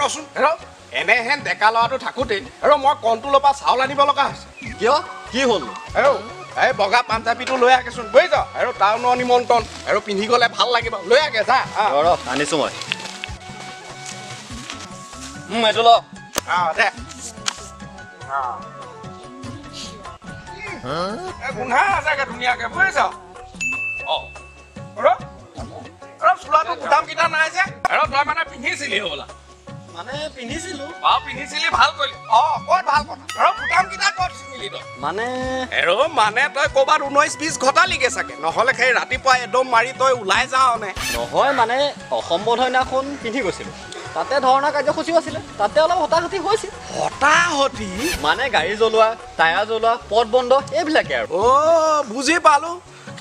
কচোন হেৰ এনেহেন ডেকা ল'ৰাটো থাকোঁতে আৰু মই কণ্ট্ৰলৰ পৰা চাউল আনিব লগা হৈছে কিয় কি হ'ল আৰু এই বগা পাঞ্জাবীটো লৈ আহেচোন বুজিছ আৰু টাউনৰ নিমন্ত্ৰণ আৰু পিন্ধি গ'লে ভাল লাগিব লৈ আহে যা আনিছো মই এইটো ল দে গোন্ধা আছেগে ধুনীয়াকে বুজিছ চোলাটো বুটামকেইটা নাই যে আৰু তই মানে পিন্ধিছিলি হ'বলা মানে পিন্ধিছিলো পিন্ধিছিলি ভাল কৰিলি ক'ত ভাল কথা আৰু বুটামকেইটা ক'ত চিঙিলি তই মানে আৰু মানে তই ক'ৰবাত 19-20 ঘটালিগে চাগে নহ'লে সেই ৰাতিপুৱা এদম মাৰি তই ওলাই যাওঁ নে নহয় মানে অসম বন্ধ দিনাখন পিন্ধি গৈছিলো তাতে ধৰ্ণা কাৰ্যসূচীও আছিলে তাতে অলপ হতাহতি হৈছিল হতাহতি মানে গাড়ী জ্বলোৱা টায়াৰ জ্বলোৱা পথ বন্ধ এইবিলাকে আৰু বুজি পালো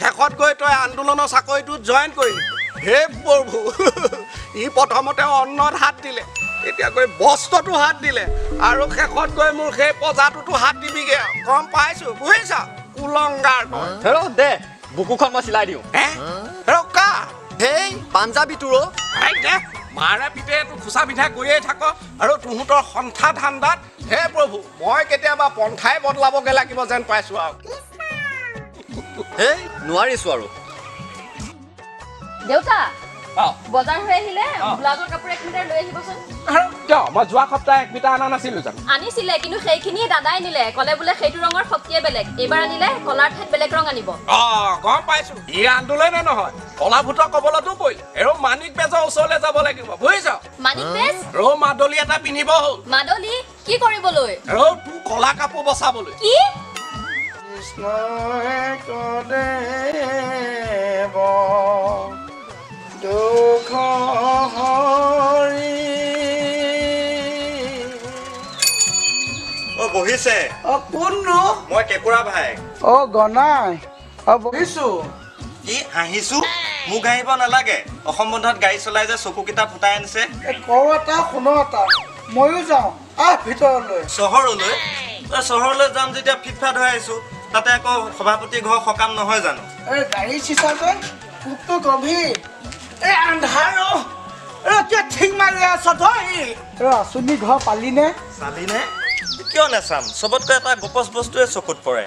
শেষত গৈ তই আন্দোলনৰ চাকৰিটোত জইন কৰিলি হে প্ৰভু ই প্ৰথমতে অন্নত হাত দিলে এতিয়া গৈ বস্ত্ৰটো হাত দিলে আৰু শেষত গৈ মোৰ সেই পজাটোতো হাত দিবিগে গম পাইছো বুজিছ কুলংগাৰ হেৰ দে বুকুখন মই চিলাই দিওঁ কা সেই পাঞ্জাবীটোৰ দে মাৰে পিতে তোৰ খোচা পিঠা গৈয়ে থাক আৰু তহঁতৰ সন্থা ধান্দাত হে প্ৰভু মই কেতিয়াবা পন্থাই বদলাবগে লাগিব যেন পাইছো আৰু হেই নোৱাৰিছো আৰু দেউতা বজাৰ হৈ আহিলে ব্লাউজৰ কাপোৰ 1 মিটাৰ লৈ আহিবচোন মই যোৱা সপ্তাহ 1 মিটাৰ অনা নাছিলো জানো আনিছিলে কিন্তু সেইখিনি দাদাই নিলে ক'লে বোলে সেইটো ৰঙৰ শক্তিয়ে বেলেগ এইবাৰ আনিলে কলাৰ ঠাইত বেলেগ ৰং আনিব গম পাইছো ই আন্দোলনে নহয় কলাভূত কবলতো পৰিল আৰু মানিক বেজৰ ওচৰলৈ যাব লাগিব বুজিছ মানিক বেজ মাদলি এটা পিন্ধিব হ'ল মাদলি কি কৰিবলৈ আৰু তোৰ কলা কাপোৰ বচাবলৈ কি দুখ হৰি বহিছে কোননো মই কেকুৰা ভাই গনাই বহিছো কি হাঁহিছো মোক আহিব নালাগে অসম বন্ধত গাড়ী চলাই যে চকুকেইটা ফুটাই আনিছে কওঁ এটা শুনো এটা ময়ো যাওঁ ভিতৰলৈ চহৰলৈ যাম যেতিয়া ফিটফাট হৈ আহিছো তাতে আকৌ সভাপতি ঘৰ সকাম নহয় জানো গাড়ী চিচা যে খুবটো গভীৰ আন্ধাৰ ঠিক মাৰি আছ তই আঁচনি ঘৰ পালিনে চালিনে কিয় নাচাম চবতকৈ এটা গোপচ বস্তুৱে চকুত পৰে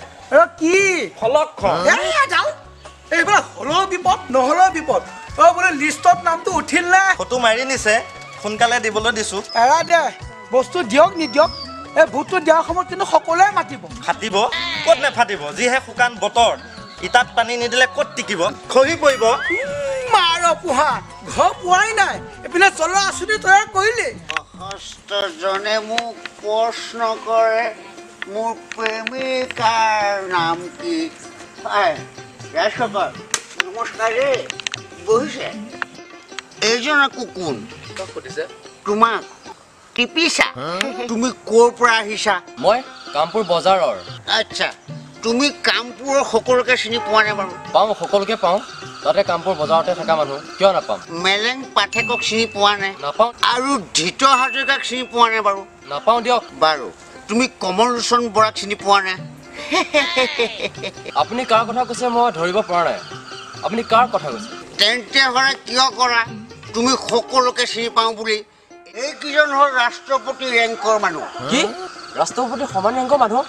কি ফলকখন এইবাৰ হ'লেও বিপদ নহ'লেও বিপদ বোলে লিষ্টত নামটো উঠিল নে ফটো মাৰি নিছে সোনকালে দিবলৈ দিছো এৰা দে বস্তু দিয়ক নিদিয়ক এই ভোটটো দিয়াৰ সময়ত কিন্তু সকলোৱে মাতিব ফাটিব ক'ত নেফাটিব যিহে শুকান বতৰ ইটাত পানী নিদিলে ক'ত টিকিব খহি পৰিব মাৰ পোহা ঘৰ পোৱাই নাই এইপিনে চলৰ আঁচনি তৈয়াৰ কৰিলি জনে মোক প্ৰশ্ন কৰে মোৰ প্ৰেমিকাৰ নাম কি নমস্কাৰ বহিছে এইজন আকৌ কোন সুধিছে তোমাক টিপিছা তুমি ক'ৰ পৰা আহিছা মই কামপুৰ বজাৰৰ আচ্ছা তুমি কামপুৰৰ সকলোকে চিনি পোৱা নে বাৰু পাওঁ সকলোকে পাওঁ তাতে কামপুৰ বজাৰতে থকা মানুহ কিয় নাপাম মেলেং পাঠেকক চিনি পোৱা নে নাপাওঁ আৰু ধৃত হাজৰিকাক চিনি পোৱা নে বাৰু নাপাওঁ দিয়ক বাৰু তুমি কমল লোচন বৰাক চিনি পোৱা নে আপুনি কাৰ কথা কৈছে মই ধৰিব পৰা নাই আপুনি কাৰ কথা কৈছে তেন্তে হ'লে কিয় কৰা তুমি সকলোকে চিনি পাওঁ বুলি এইকেইজন হ'ল ৰাষ্ট্ৰপতি ৰেংকৰ মানুহ কি ৰাষ্ট্ৰপতি সমান ৰেংকৰ মানুহ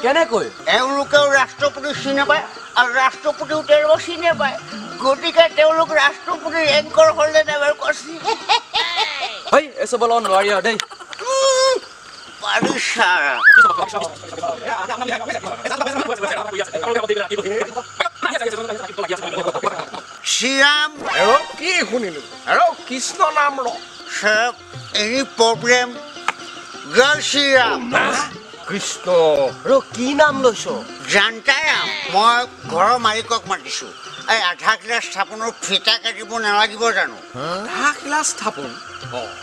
কেনেকৈ এওঁলোকেও ৰাষ্ট্ৰপতিক চিনি নাপায় আৰু ৰাষ্ট্ৰপতিও তেওঁলোকক চিনি নাপায় গতিকে তেওঁলোক ৰাষ্ট্ৰপতি ৰেংকৰ হ'লে নেবাৰ কৈছে এচব ল'ব নোৱাৰি আৰু দেই পাৰিছা শ্ৰীৰাম কি শুনিলো আৰু কৃষ্ণ নাম Sir, any problem? Girl Shriram. Krishna কি নাম লৈছ জানতাৰাম মই ঘৰৰ মালিকক মাতিছো এই আধা কিলা স্থাপনৰ ফিটা কাটিব নালাগিব জানো ক্লাছ স্থাপন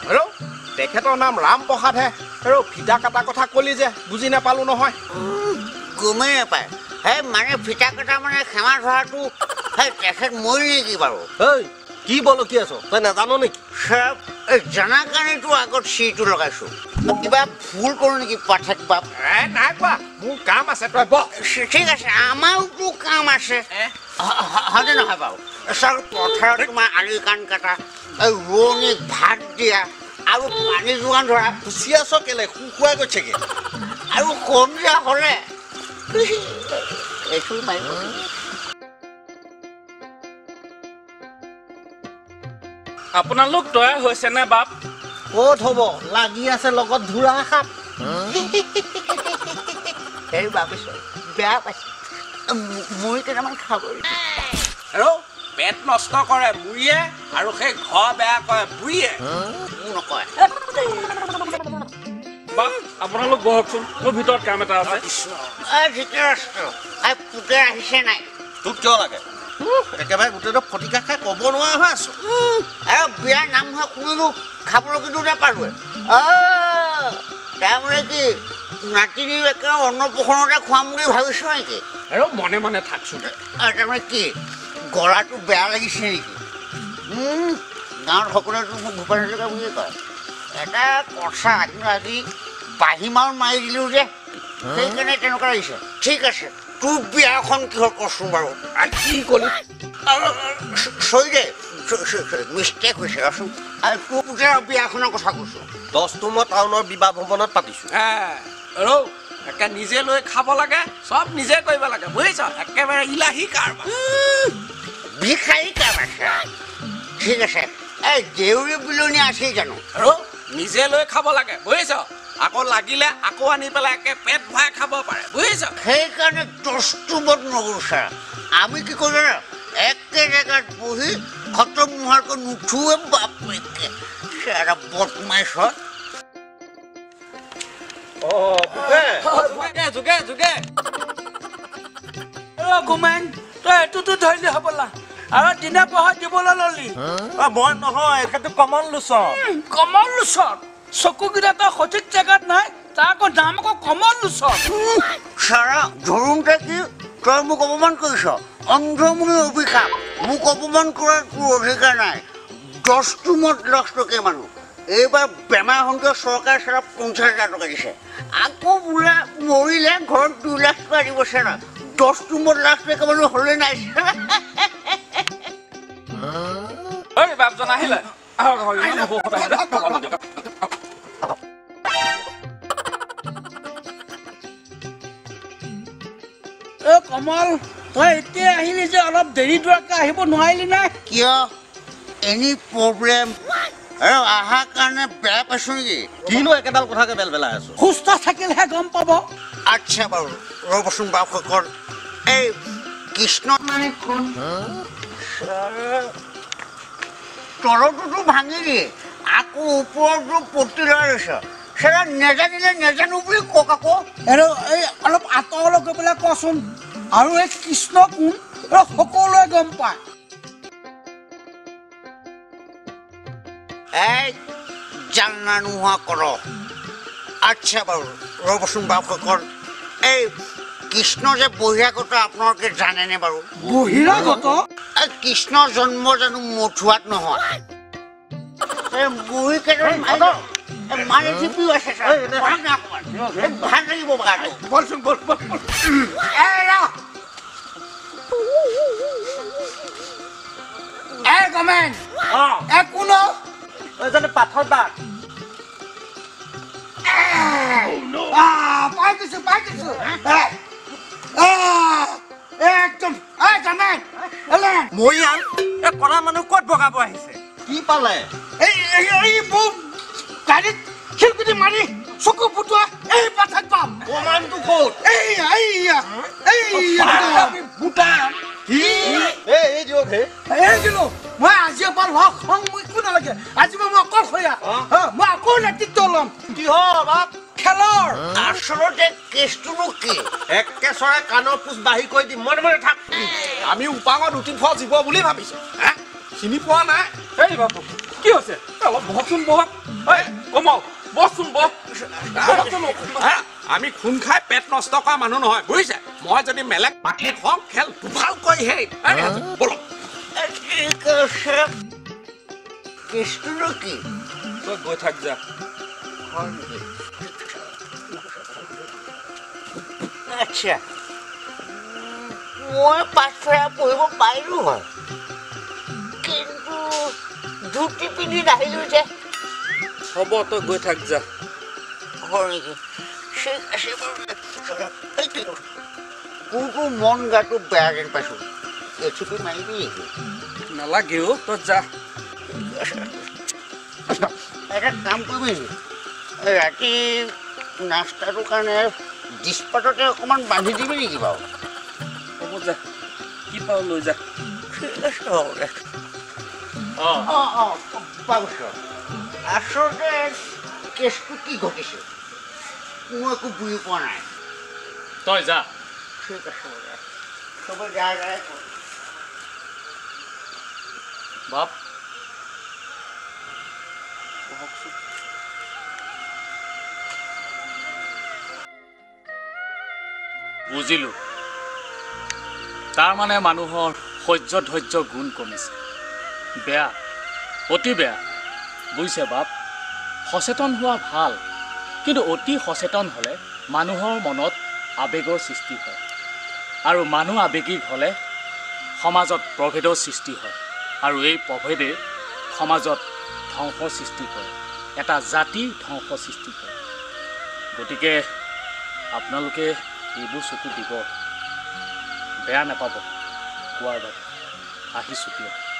আৰু তেখেতৰ নাম ৰাম প্ৰসাদহে আৰু ফিটা কটা কথা ক'লি যে বুজি নাপালো নহয় গমেই নাপায় সেই মানে ফিটা কটা মানে সেৱা ধৰাটো সেই তেখেত মৰিল নেকি বাৰু কি বলো কি আছ তই নাজানো নেকি ছাৰ এই জানা কাৰণেতো আগত চিৰিটো লগাইছো কিবা ভুল কৰোঁ নেকি পাঠক বাপ নাই কোৱা মোৰ কাম আছে তই বহ ঠিক আছে আমাৰোতো কাম আছে হয়নে নহয় বাৰু ছাৰ পথাৰত তোমাৰ আলি কাণ কটা এই ৰোৱনীক ভাত দিয়া আৰু পানী যোগান ধৰা খুচি আছ কেলে শুকুৱাই গৈছেগে আৰু সন্ধিয়া হ'লে এইটো মাৰিব আপোনালোক তৈয়াৰ হৈছে নে বাপ ক'ত হ'ব লাগি আছে লগত ধুৰা সাপ সেই ভাবিছোঁ বেয়া পাইছোঁ মই কেইটামান খাব আৰু পেট নষ্ট কৰে বুঢ়ীয়ে আৰু সেই ঘৰ বেয়া কৰে বুঢ়ীয়ে মোৰ নকয় বাপ আপোনালোক বহকচোন মোৰ ভিতৰত কাম এটা আছে ধৃতৰাষ্ট্ৰ পুতে আহিছে নাই তোক কিয় লাগে একেবাৰে গোটেইটো ফটিকা খাই ক'ব নোৱাৰা হৈ আছো আৰু বিয়াৰ নাম হোৱা কোনেও খাবলৈ কিন্তু নাপালোৱে তাৰমানে কি নাতিনী একে অন্নপ্ৰসনতে খুৱাম বুলি ভাবিছ নেকি আৰু মনে মনে থাকচোন তাৰমানে কি গলাটো বেয়া লাগিছে নেকি গাঁৱত সকলোৱেতো মোক ভূপেন হাজৰিকা বুলিয়ে কয় এটা কথা কিন্তু আজি বাহিমাল মাৰি দিলোঁ যে সেইকাৰণে তেনেকুৱা লাগিছে ঠিক আছে তোৰ বিয়াখন কিহৰ কচোন বাৰু কি ক'লি চৰি দে মিষ্টেক হৈছে ৰচোন আৰু তোৰ পুতেৰ বিয়াখনৰ কথা কৈছোঁ 10 মই টাউনৰ বিবাহ ভৱনত পাতিছোঁ আৰু একে নিজে লৈ খাব লাগে চব নিজে কৰিব লাগে বুজিছ একেবাৰে ইলাহী কাৰবাৰ ভিখাৰী কাৰবাৰ ঠিক আছে এই দেউৰী বিলনী আছেই জানো আৰু নিজে লৈ খাব লাগে বুজিছ আকৌ লাগিলে আকৌ আনি পেলাই একে পেট ভৰাই খাব পাৰে বুজিছ সেইকাৰণে তস্তুবত নগোচা আমি কি কৰোঁ জানো একে জেগাত বহি খতম নোহোৱাকৈ নুঠোৱে বাপেকে এটা বদমাইছ হয় যোগে যোগে ঘুমেন তই এইটোতো ধৰিলি হ'বলা আৰু দিনে পঢ়া দিবলৈ ললি মই নহয় এখেতটো কমন লোচন কমল লোচন চকুকেইটা তই সঠিক জেগাত নাই তাৰ আকৌ নাম আকৌ কমল লোচন চাৰা ধৰোঁতে কি তই মোক অপমান কৰিছ অন্ধমুনি অভিশাপ মোক অপমান কৰাৰ তোৰ অধিকাৰ নাই 10 লাখ টকীয়া মানুহ এইবাৰ বেমাৰ হওঁতে চৰকাৰে চাৰা 50,000 টকা দিছে আকৌ বোলে মৰিলে ঘৰত 2 লাখ টকা দিব চাৰা 10 লাখ টকা মানুহ হ'লে নাই ঐ বাপজন আহিলে কমল তই এতিয়া আহিলি যে অলপ দেৰি দোৱাকৈ আহিব নোৱাৰিলি নাই কিয় এনি প্ৰব্লেম আৰু অহাৰ কাৰণে বেয়া পাইছোঁ নেকি কিনো একেডাল কথাকে বেলবেলাই আছো সুস্থ থাকিলেহে গম পাব আচ্ছা বাৰু ৰ'বচোন বাপসকল এই কৃষ্ণ মানে কোন তলটোতো ভাঙি দিয়ে আকৌ ওপৰতো পতি লৈ লৈছ সেয়া নেজানিলে নেজানো বুলি কওক আকৌ আৰু এই অলপ আঁতৰলৈ গৈ পেলাই কচোন আৰু এই কৃষ্ণ কোন সকলোৱে গম পায় এই জানা নোহোৱা কৰ আচ্ছা বাৰু ৰ'বচোন বাপসকল এই কৃষ্ণ যে বহিৰাগত আপোনালোকে জানেনে বাৰু বহিৰাগত এই কৃষ্ণৰ জন্ম জানো মথুৱাত নহয় বুঢ়ী কেইজন মাৰি টিপিও আছে ভাল লাগিব গাটো বলচোন বল বল গমেন কোন পাথৰ বাঘ পাই দিছো একদম জামেন মৰিয়াল এই কলা মানুহ ক'ত বগাব আহিছে কি পালে এই গাড়ীত শিলগুটি মাৰি চকু ফুটোৱা এই পাঠাত পাম প্ৰমাণটো ক'ত ভূটান এই দিয়ক হে এই দিলো মই আজি পৰা লগ খং মই একো নালাগে আজি মই অকলশৰীয়া মই আকৌ নেতৃত্ব ল'ম কিহৰ বাপ খেলৰ আচলতে কেছটোনো কি একেচৰে কাণৰ পোচ বাঢ়ি কৈ দিম মনে মনে থাক আমি উপাঙত উঠি ফল জীৱ বুলি ভাবিছো চিনি পোৱা নাই এই বাপু কি হৈছে অলপ বহকচোন বহক এই কমল বহচোন বহচোন আমি খুন খাই পেট নষ্ট কৰা মানুহ নহয় বুজিছে মই যদি মেলেক পাঠি হওঁ খেল দুফালকৈ সেই বলক কেছটোনো কি তই গৈ থাক যা আচ্ছা মই পাঠশালা পঢ়িব পাৰিলো হয় কিন্তু ধুতি পিন্ধি নাহিলো যে হ'ব তই গৈ থাক যা হয় নেকি ঠিক আছে বাৰু তোৰতো মন গাটো বেয়া যেন পাইছোঁ এচিপি মাৰিবি নেকি নালাগে অ' তই যা এটা কাম কৰিবি নেকি ৰাতি নাস্তাটোৰ কাৰণে ডিছপাততে অকণমান বান্ধি দিবি নেকি বাৰু হ'ব যা কি পাওঁ লৈ যা ঠিক আছে হ'ব দে পাবছৰ আচলতে কেছটো কি ঘটিছে মই একো বুজি পোৱা নাই তই যা ঠিক আছে হ'ব দে চবে যায় যায় বাপ বুজিলোঁ তাৰমানে মানুহৰ সহ্য ধৈৰ্য গুণ কমিছে বেয়া অতি বেয়া বুজিছে বাপ সচেতন হোৱা ভাল কিন্তু অতি সচেতন হ'লে মানুহৰ মনত আৱেগৰ সৃষ্টি হয় আৰু মানুহ আৱেগিক হ'লে সমাজত প্ৰভেদৰ সৃষ্টি হয় আৰু এই প্ৰভেদে সমাজত ধ্বংসৰ সৃষ্টি কৰে এটা জাতি ধ্বংসৰ সৃষ্টি কৰে গতিকে আপোনালোকে এইবোৰ চকু দিব বেয়া নাপাব কোৱাৰ বাবে আহিছোঁ দিয়ক